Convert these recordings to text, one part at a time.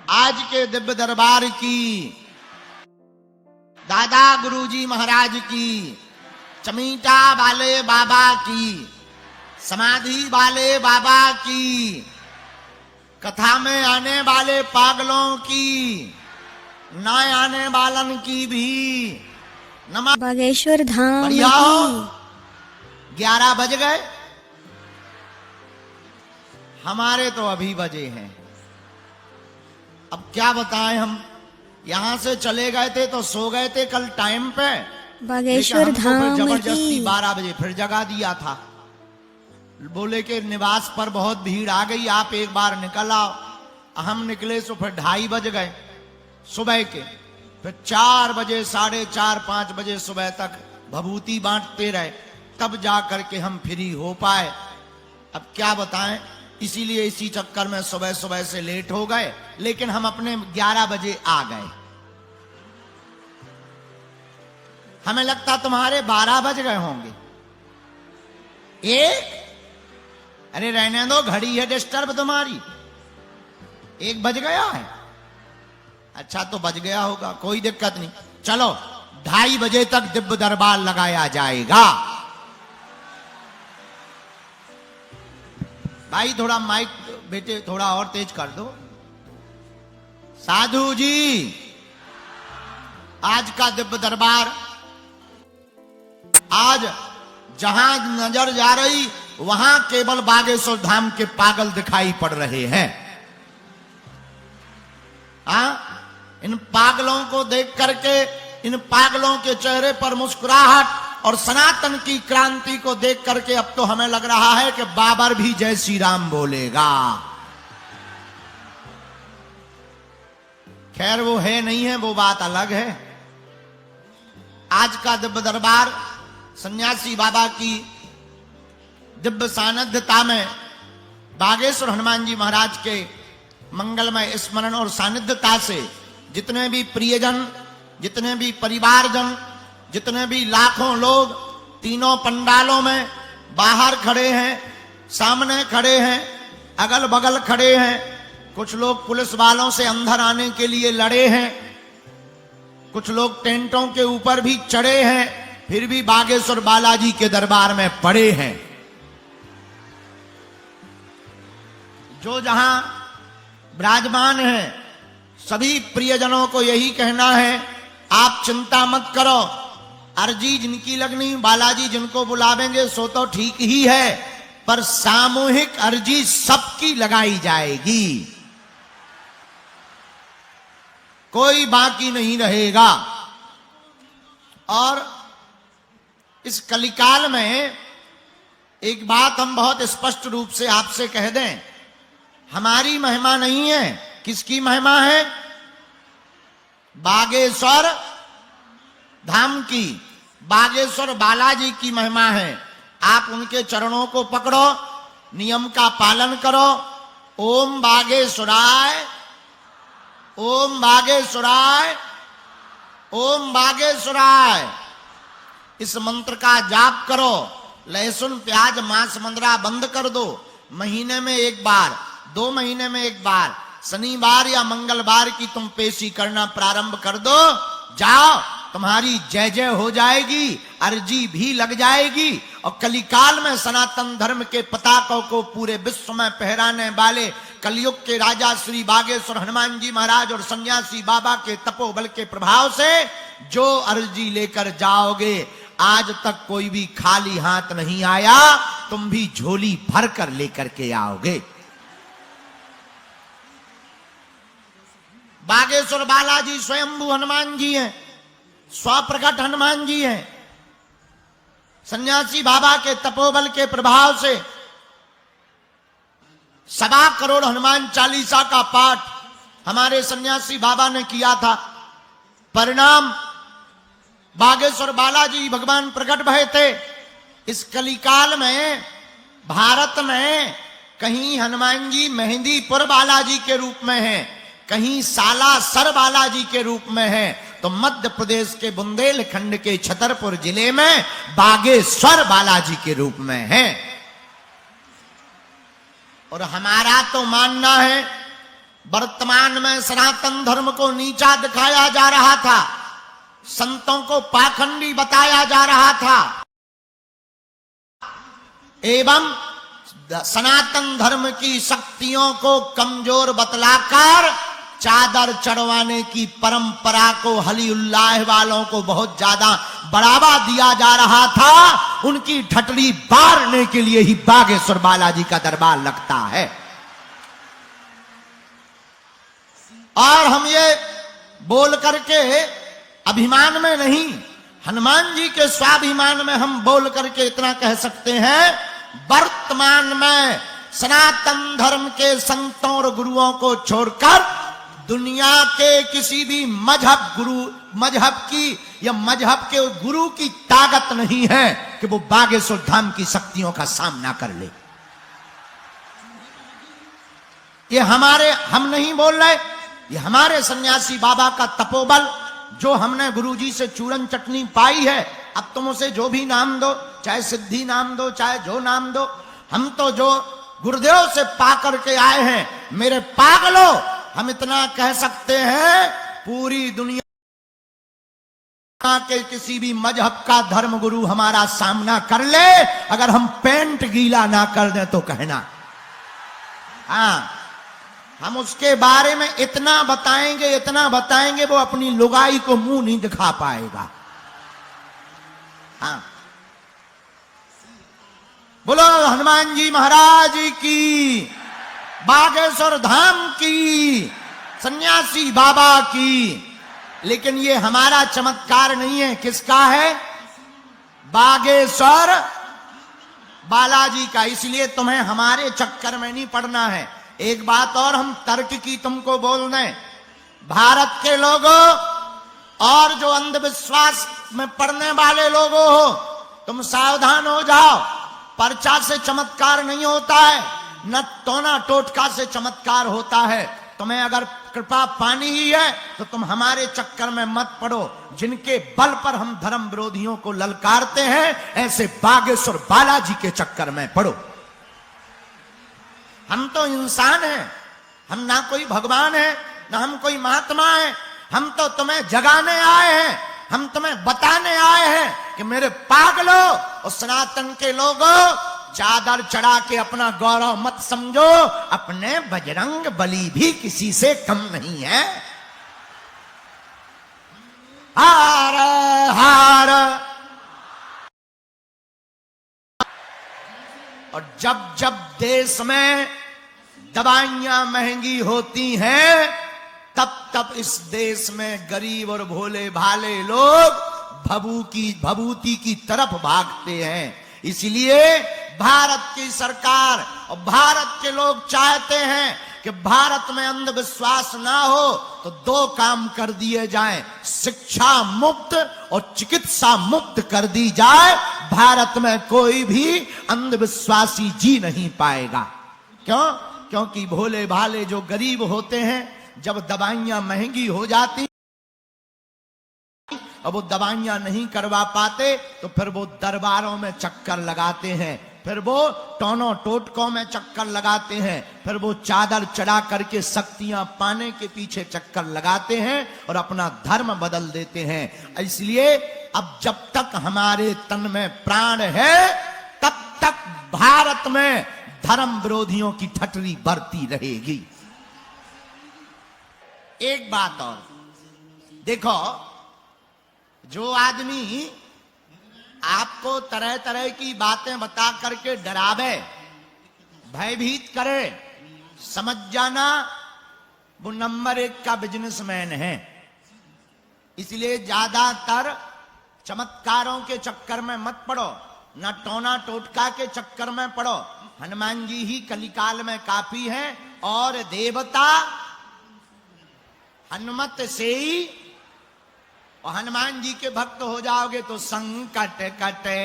आज के दिव्य दरबार की, दादा गुरुजी महाराज की, चमीटा वाले बाबा की, समाधि वाले बाबा की, कथा में आने वाले पागलों की, न आने वालन की भी नमः। बागेश्वर धाम बढ़िया हो। 11 बज गए, हमारे तो अभी बजे हैं। अब क्या बताएं, हम यहां से चले गए थे तो सो गए थे कल टाइम पे, बागेश्वर धाम जबरदस्ती 12 बजे फिर जगा दिया था। बोले कि निवास पर बहुत भीड़ आ गई, आप एक बार निकल आओ। हम निकले तो फिर 2:30 बज गए सुबह के। फिर 4 बजे, 4:30, 5 बजे सुबह तक भभूति बांटते रहे, तब जा करके हम फ्री हो पाए। अब क्या बताएं, इसीलिए इसी चक्कर में सुबह सुबह से लेट हो गए, लेकिन हम अपने 11 बजे आ गए। हमें लगता तुम्हारे 12 बज गए होंगे। अरे रहने दो, घड़ी है डिस्टर्ब तुम्हारी। 1 बज गया है। अच्छा तो बज गया होगा, कोई दिक्कत नहीं। चलो 2:30 बजे तक दिव्य दरबार लगाया जाएगा। भाई थोड़ा माइक बेटे थोड़ा और तेज कर दो। साधु जी, आज का दिव्य दरबार, आज जहां नजर जा रही वहां केवल बागेश्वर धाम के पागल दिखाई पड़ रहे हैं। इन पागलों को देख करके, इन पागलों के चेहरे पर मुस्कुराहट और सनातन की क्रांति को देख करके अब तो हमें लग रहा है कि बाबर भी जय श्री राम बोलेगा। खैर वो है नहीं है, वो बात अलग है। आज का दिव्य दरबार सन्यासी बाबा की दिव्य सानिध्यता में बागेश्वर हनुमान जी महाराज के मंगलमय स्मरण और सानिध्यता से जितने भी प्रियजन, जितने भी परिवारजन, जितने भी लाखों लोग तीनों पंडालों में बाहर खड़े हैं, सामने खड़े हैं, अगल बगल खड़े हैं, कुछ लोग पुलिस वालों से अंदर आने के लिए लड़े हैं, कुछ लोग टेंटों के ऊपर भी चढ़े हैं, फिर भी बागेश्वर बालाजी के दरबार में पड़े हैं। जो जहां विराजमान है, सभी प्रियजनों को यही कहना है, आप चिंता मत करो। अर्जी जिनकी लगनी, बालाजी जिनको बुलावेंगे सो तो ठीक ही है, पर सामूहिक अर्जी सबकी लगाई जाएगी, कोई बाकी नहीं रहेगा। और इस कलिकाल में एक बात हम बहुत स्पष्ट रूप से आपसे कह दें, हमारी महिमा नहीं है। किसकी महिमा है? बागेश्वर धाम की, बागेश्वर बालाजी की महिमा है। आप उनके चरणों को पकड़ो, नियम का पालन करो। ओम बागेश्वराय, ओम बागेश्वराय, ओम बागेश्वराय, इस मंत्र का जाप करो। लहसुन प्याज मांस मंदरा बंद कर दो। महीने में एक बार, 2 महीने में एक बार, शनिवार या मंगलवार की तुम पेशी करना प्रारंभ कर दो। जाओ, तुम्हारी जय जय हो जाएगी, अर्जी भी लग जाएगी। और कलिकाल में सनातन धर्म के पताकों को पूरे विश्व में फहराने वाले कलयुग के राजा श्री बागेश्वर हनुमान जी महाराज और सन्यासी बाबा के तपोबल के प्रभाव से जो अर्जी लेकर जाओगे, आज तक कोई भी खाली हाथ नहीं आया, तुम भी झोली भर कर लेकर के आओगे। बागेश्वर बालाजी स्वयंभू हनुमान जी हैं, स्वप्रकट हनुमान जी हैं। सन्यासी बाबा के तपोबल के प्रभाव से 1.25 करोड़ हनुमान चालीसा का पाठ हमारे सन्यासी बाबा ने किया था। परिणाम बागेश्वर बालाजी भगवान प्रकट भये थे। इस कलिकाल में भारत में कहीं हनुमान जी मेहंदीपुर बालाजी के रूप में हैं, कहीं सालासर बालाजी के रूप में है, तो मध्य प्रदेश के बुंदेलखंड के छतरपुर जिले में बागेश्वर बालाजी के रूप में है। और हमारा तो मानना है वर्तमान में सनातन धर्म को नीचा दिखाया जा रहा था, संतों को पाखंडी बताया जा रहा था, एवं सनातन धर्म की शक्तियों को कमजोर बतलाकर चादर चढ़वाने की परंपरा को, हली उल्लाह वालों को बहुत ज्यादा बढ़ावा दिया जा रहा था। उनकी ठटरी बारने के लिए ही बागेश्वर बालाजी का दरबार लगता है। और हम ये बोल करके अभिमान में नहीं, हनुमान जी के स्वाभिमान में हम बोल करके इतना कह सकते हैं, वर्तमान में सनातन धर्म के संतों और गुरुओं को छोड़कर दुनिया के किसी भी मजहब की या मजहब के गुरु की ताकत नहीं है कि वो बागेश्वर धाम की शक्तियों का सामना कर ले। ये हम नहीं बोल रहे, ये हमारे सन्यासी बाबा का तपोबल, जो हमने गुरुजी से चूरन चटनी पाई है। अब तुम उसे जो भी नाम दो, चाहे सिद्धि नाम दो, चाहे जो नाम दो, हम तो जो गुरुदेव से पा करके आए हैं, मेरे पागलों, हम इतना कह सकते हैं, पूरी दुनिया के किसी भी मजहब का धर्म गुरु हमारा सामना कर ले, अगर हम पैंट गीला ना कर दें तो कहना। हाँ, हम उसके बारे में इतना बताएंगे वो अपनी लुगाई को मुंह नहीं दिखा पाएगा। हाँ, बोलो हनुमान जी महाराज की, बागेश्वर धाम की, सन्यासी बाबा की। लेकिन ये हमारा चमत्कार नहीं है, किसका है? बागेश्वर बालाजी का। इसलिए तुम्हें हमारे चक्कर में नहीं पड़ना है। एक बात और हम तर्क की तुमको बोल दें, भारत के लोगों और जो अंधविश्वास में पड़ने वाले लोगों हो, तुम सावधान हो जाओ। पर्चा से चमत्कार नहीं होता है, न टोना टोटका से चमत्कार होता है। तुम्हें अगर कृपा पानी ही है तो तुम हमारे चक्कर में मत पड़ो। जिनके बल पर हम धर्म विरोधियों को ललकारते हैं, ऐसे बागेश्वर बालाजी के चक्कर में पड़ो। हम तो इंसान हैं, हम ना कोई भगवान है, ना हम कोई महात्मा है। हम तो तुम्हें जगाने आए हैं, हम तुम्हें बताने आए हैं कि मेरे पागलों और सनातन के लोगों, चादर चढ़ा के अपना गौरव मत समझो। अपने बजरंग बली भी किसी से कम नहीं है। हार हार। और जब जब देश में दवाइयां महंगी होती हैं, तब तब इस देश में गरीब और भोले भाले लोग भभूति की तरफ भागते हैं। इसलिए भारत की सरकार और भारत के लोग चाहते हैं कि भारत में अंधविश्वास ना हो तो दो काम कर दिए जाएं, शिक्षा मुक्त और चिकित्सा मुक्त कर दी जाए। भारत में कोई भी अंधविश्वासी जी नहीं पाएगा। क्यों? क्योंकि भोले भाले जो गरीब होते हैं, जब दवाइयां महंगी हो जाती और वो दवाइयां नहीं करवा पाते, तो फिर वो दरबारों में चक्कर लगाते हैं, फिर वो टोनों टोटकों में चक्कर लगाते हैं, फिर वो चादर चढ़ा करके शक्तियां पाने के पीछे चक्कर लगाते हैं और अपना धर्म बदल देते हैं। इसलिए अब जब तक हमारे तन में प्राण है, तब तक भारत में धर्म विरोधियों की ठटरी बढ़ती रहेगी। एक बात और देखो, जो आदमी आपको तरह तरह की बातें बता करके डरावे, भयभीत करे, समझ जाना वो नंबर 1 का बिजनेसमैन है। इसलिए ज्यादातर चमत्कारों के चक्कर में मत पड़ो, न टोना टोटका के चक्कर में पड़ो। हनुमान जी ही कलिकाल में काफी हैं, और देवता हनुमत से ही। और हनुमान जी के भक्त हो जाओगे तो संकट कटे।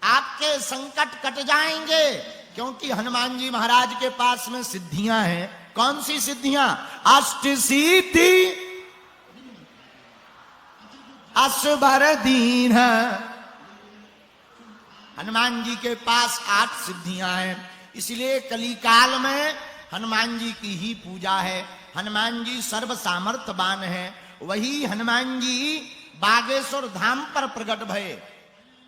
आपके संकट कट जाएंगे, क्योंकि हनुमान जी महाराज के पास में सिद्धियां हैं। कौन सी सिद्धियां? अष्ट सिद्धि असबर दीन, हनुमान जी के पास 8 सिद्धियां हैं, इसलिए कलिकाल में हनुमान जी की ही पूजा है। हनुमान जी सर्व सामर्थ्यवान है। वही हनुमान जी बागेश्वर धाम पर प्रकट भये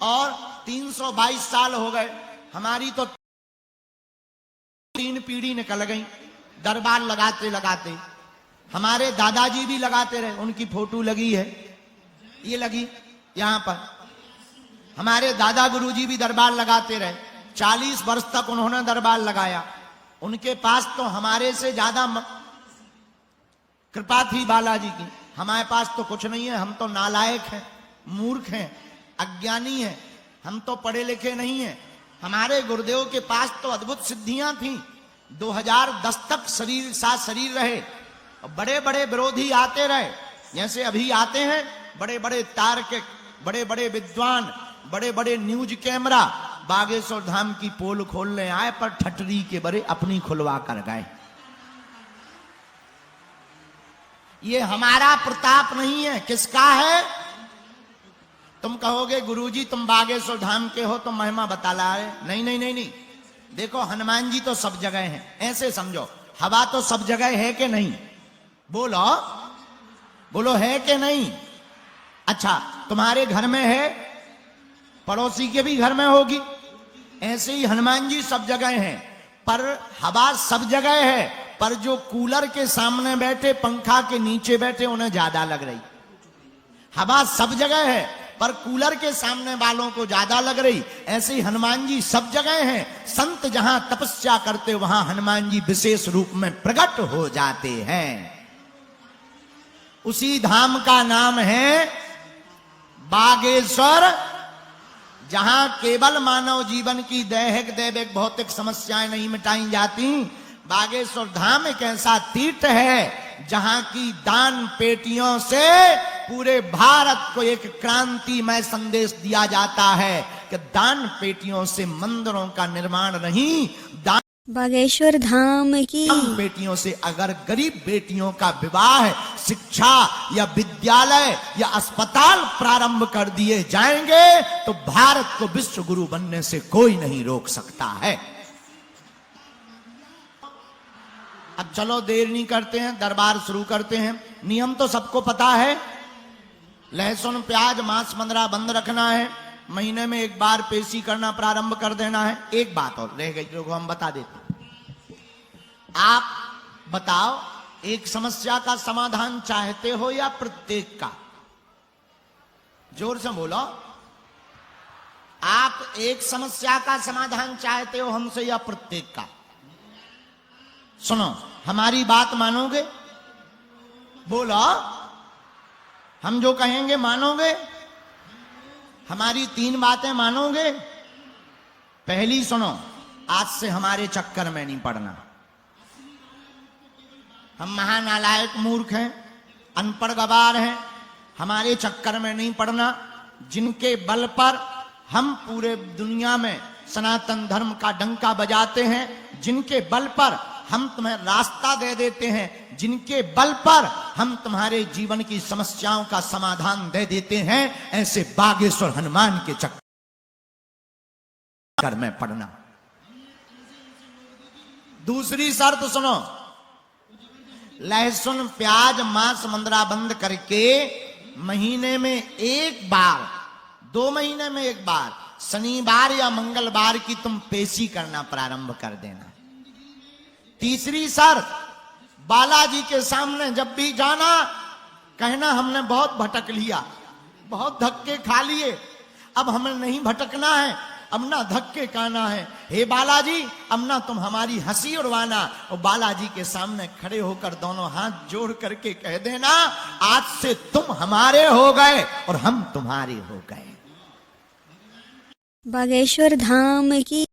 और 322 साल हो गए। हमारी तो 3 पीढ़ी निकल गई दरबार लगाते लगाते। हमारे दादाजी भी लगाते रहे, उनकी फोटो लगी है, ये लगी यहां पर। हमारे दादा गुरुजी भी दरबार लगाते रहे, 40 वर्ष तक उन्होंने दरबार लगाया। उनके पास तो हमारे से ज्यादा कृपा थी बालाजी की। हमारे पास तो कुछ नहीं है, हम तो नालायक हैं, मूर्ख हैं, अज्ञानी हैं, हम तो पढ़े लिखे नहीं हैं। हमारे गुरुदेव के पास तो अद्भुत सिद्धियां थी। 2010 तक शरीर साथ शरीर रहे। बड़े बड़े विरोधी आते रहे, जैसे अभी आते हैं बड़े बड़े तार्किक, बड़े बड़े विद्वान, बड़े बड़े न्यूज कैमरा बागेश्वर धाम की पोल खोलने आए, पर ठटरी के बड़े अपनी खुलवा कर गए। ये हमारा प्रताप नहीं है, किसका है? तुम कहोगे गुरुजी तुम बागेश्वर धाम के हो तो महिमा बता ला रहे। नहीं नहीं नहीं नहीं, देखो हनुमान जी तो सब जगह हैं, ऐसे समझो। हवा तो सब जगह है कि नहीं? बोलो बोलो, है कि नहीं? अच्छा, तुम्हारे घर में है, पड़ोसी के भी घर में होगी। ऐसे ही हनुमान जी सब जगह हैं, पर हवा सब जगह है, पर जो कूलर के सामने बैठे, पंखा के नीचे बैठे, उन्हें ज्यादा लग रही। हवा सब जगह है, पर कूलर के सामने वालों को ज्यादा लग रही। ऐसे ही हनुमान जी सब जगह हैं। संत जहां तपस्या करते वहां हनुमान जी विशेष रूप में प्रकट हो जाते हैं। उसी धाम का नाम है बागेश्वर, जहां केवल मानव जीवन की दैहिक दैविक भौतिक समस्याएं नहीं मिटाई जाती। बागेश्वर धाम एक ऐसा तीर्थ है जहां की दान पेटियों से पूरे भारत को एक क्रांतिमय संदेश दिया जाता है कि दान पेटियों से मंदिरों का निर्माण नहीं, दान बागेश्वर धाम की बेटियों से अगर गरीब बेटियों का विवाह, शिक्षा या विद्यालय या अस्पताल प्रारंभ कर दिए जाएंगे तो भारत को विश्व गुरु बनने से कोई नहीं रोक सकता है। अब चलो देर नहीं करते हैं, दरबार शुरू करते हैं। नियम तो सबको पता है, लहसुन प्याज मांस मंदरा बंद रखना है, महीने में एक बार पेशी करना प्रारंभ कर देना है। एक बात और रह गई जो हम बता देते, आप बताओ एक समस्या का समाधान चाहते हो या प्रत्येक का? जोर से बोलो। आप एक समस्या का समाधान चाहते हो हमसे या प्रत्येक का? सुनो, हमारी बात मानोगे? बोलो, हम जो कहेंगे मानोगे? हमारी 3 बातें मानोगे? पहली सुनो, आज से हमारे चक्कर में नहीं पड़ना। हम महानालायक मूर्ख हैं, अनपढ़ गवार हैं, हमारे चक्कर में नहीं पड़ना। जिनके बल पर हम पूरे दुनिया में सनातन धर्म का डंका बजाते हैं, जिनके बल पर हम तुम्हें रास्ता दे देते हैं, जिनके बल पर हम तुम्हारे जीवन की समस्याओं का समाधान दे देते हैं, ऐसे बागेश्वर हनुमान के चक्कर में पड़ना। दूसरी शर्त सुनो, लहसुन प्याज मांस मंदरा बंद करके महीने में एक बार, 2 महीने में एक बार, शनिवार या मंगलवार की तुम पेशी करना प्रारंभ कर देना। तीसरी शर्त, बालाजी के सामने जब भी जाना कहना हमने बहुत भटक लिया, बहुत धक्के खा लिए, अब हमें नहीं भटकना है, अब ना धक्के खाना है। हे बालाजी, अब ना तुम हमारी हंसी उड़वाना। और बालाजी के सामने खड़े होकर दोनों हाथ जोड़ करके कह देना, आज से तुम हमारे हो गए और हम तुम्हारे हो गए। बागेश्वर धाम की